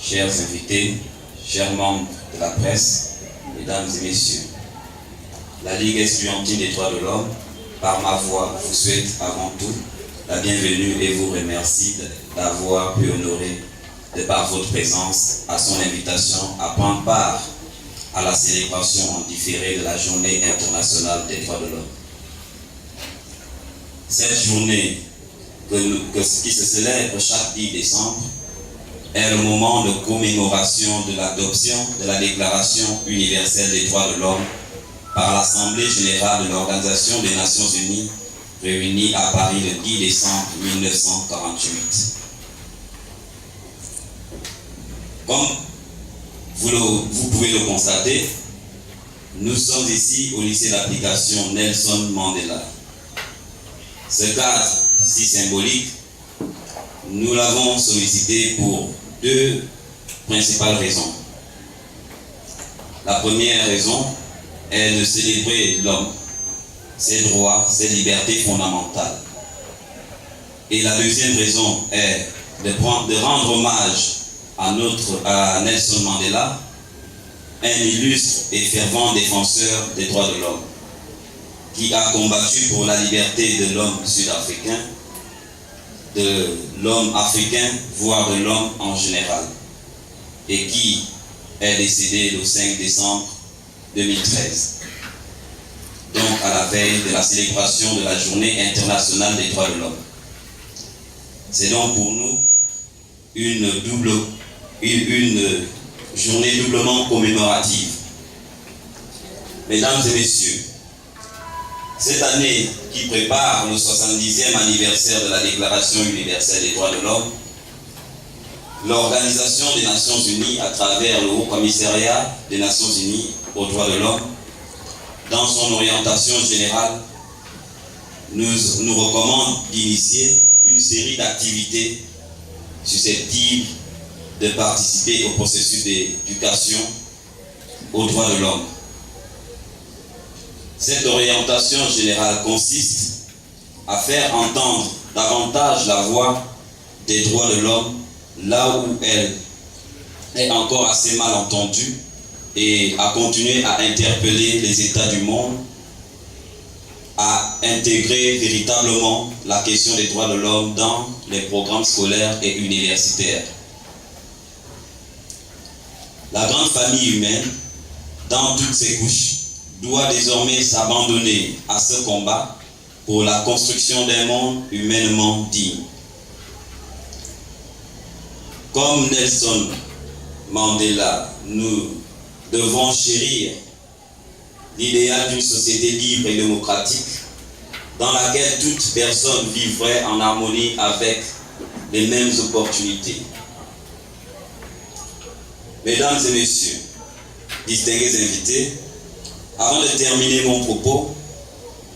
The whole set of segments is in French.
Chers invités, chers membres de la presse, mesdames et messieurs, la Ligue estudiantine des droits de l'homme, par ma voix, vous souhaite avant tout la bienvenue et vous remercie d'avoir pu honorer de par votre présence à son invitation à prendre part à la célébration en différé de la Journée internationale des droits de l'homme. Cette journée qui se célèbre chaque 10 décembre est le moment de commémoration de l'adoption de la Déclaration universelle des droits de l'homme par l'Assemblée générale de l'Organisation des Nations Unies, réunie à Paris le 10 décembre 1948. Comme vous pouvez le constater, nous sommes ici au lycée d'application Nelson Mandela. Ce cadre si symbolique, nous l'avons sollicité pour deux principales raisons. La première raison est de célébrer l'homme, ses droits, ses libertés fondamentales. Et la deuxième raison est de rendre hommage à Nelson Mandela, un illustre et fervent défenseur des droits de l'homme, qui a combattu pour la liberté de l'homme sud-africain, de l'homme africain, voire de l'homme en général, et qui est décédé le 5 décembre 2013, donc à la veille de la célébration de la Journée internationale des droits de l'homme. C'est donc pour nous une journée doublement commémorative. Mesdames et messieurs, cette année qui prépare le 70e anniversaire de la Déclaration universelle des droits de l'homme, l'Organisation des Nations Unies, à travers le Haut Commissariat des Nations Unies aux droits de l'homme, dans son orientation générale, nous recommande d'initier une série d'activités susceptibles de participer au processus d'éducation aux droits de l'homme. Cette orientation générale consiste à faire entendre davantage la voix des droits de l'homme là où elle est encore assez mal entendue et à continuer à interpeller les États du monde à intégrer véritablement la question des droits de l'homme dans les programmes scolaires et universitaires. La grande famille humaine, dans toutes ses couches, doit désormais s'abandonner à ce combat pour la construction d'un monde humainement digne. Comme Nelson Mandela, nous devons chérir l'idéal d'une société libre et démocratique dans laquelle toute personne vivrait en harmonie avec les mêmes opportunités. Mesdames et messieurs, distingués invités, avant de terminer mon propos,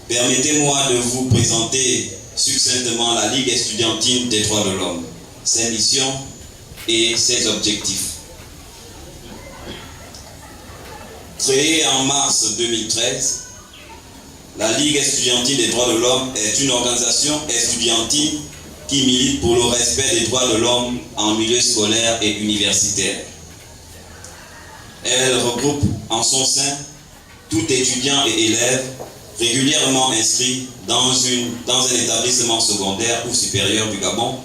permettez-moi de vous présenter succinctement la Ligue estudiantine des droits de l'homme, ses missions et ses objectifs. Créée en mars 2013, la Ligue estudiantine des droits de l'homme est une organisation estudiantine qui milite pour le respect des droits de l'homme en milieu scolaire et universitaire. Elle regroupe en son sein tout étudiant et élève régulièrement inscrit dans un établissement secondaire ou supérieur du Gabon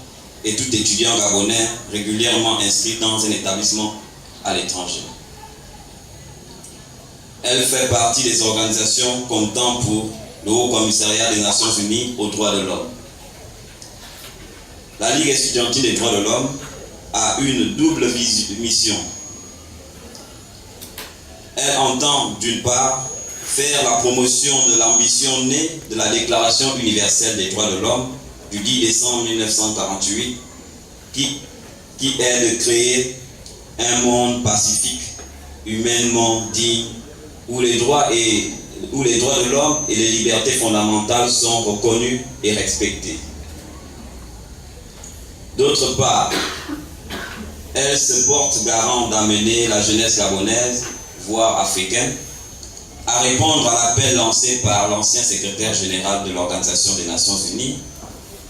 et tout étudiant gabonais régulièrement inscrit dans un établissement à l'étranger. Elle fait partie des organisations comptant pour le Haut Commissariat des Nations Unies aux droits de l'homme. La Ligue estudiantine des droits de l'homme a une double mission. Elle entend d'une part faire la promotion de l'ambition née de la Déclaration universelle des droits de l'homme du 10 décembre 1948 qui est de créer un monde pacifique, humainement digne, où les droits et où les droits de l'homme et les libertés fondamentales sont reconnus et respectés. D'autre part, elle se porte garant d'amener la jeunesse gabonaise, voire africaine, à répondre à l'appel lancé par l'ancien secrétaire général de l'Organisation des Nations Unies,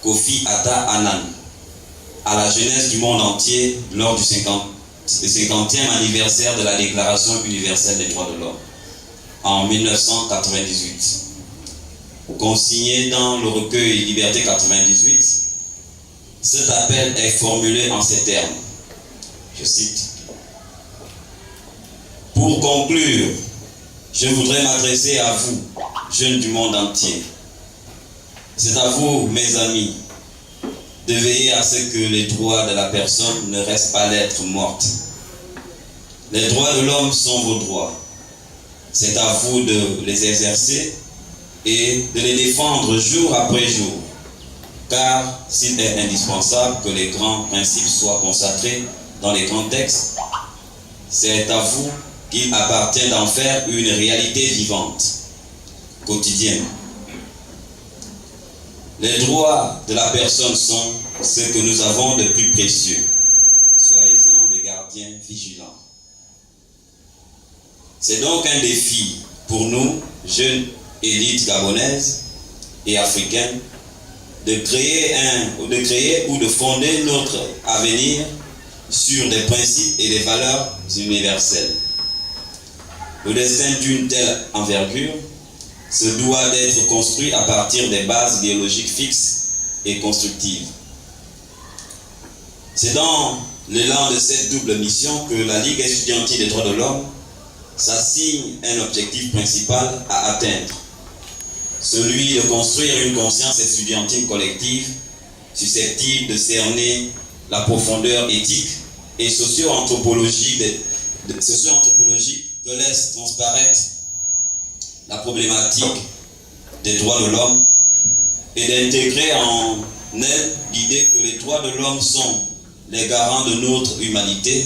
Kofi Annan, à la jeunesse du monde entier lors du 50e anniversaire de la Déclaration universelle des droits de l'homme en 1998. Consigné dans le recueil Liberté 98, cet appel est formulé en ces termes. Je cite: pour conclure, je voudrais m'adresser à vous, jeunes du monde entier. C'est à vous, mes amis, de veiller à ce que les droits de la personne ne restent pas lettre morte. Les droits de l'homme sont vos droits. C'est à vous de les exercer et de les défendre jour après jour. Car s'il est indispensable que les grands principes soient consacrés dans les grands textes, c'est à vous qu'il appartient d'en faire une réalité vivante, quotidienne. Les droits de la personne sont ce que nous avons de plus précieux. Soyez-en des gardiens vigilants. C'est donc un défi pour nous, jeunes élites gabonaises et africaines, de créer ou de fonder notre avenir sur des principes et des valeurs universelles. Le destin d'une telle envergure se doit d'être construit à partir des bases idéologiques fixes et constructives. C'est dans l'élan de cette double mission que la Ligue estudiantine des droits de l'homme s'assigne un objectif principal à atteindre, celui de construire une conscience estudiantine collective susceptible de cerner la profondeur éthique et socio-anthropologique que laisse transparaître la problématique des droits de l'homme et d'intégrer en elle l'idée que les droits de l'homme sont les garants de notre humanité,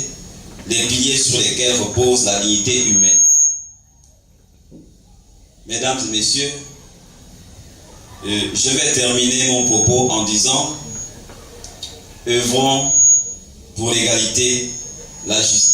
les piliers sur lesquels repose la dignité humaine. Mesdames et messieurs, je vais terminer mon propos en disant: œuvrons pour l'égalité, la justice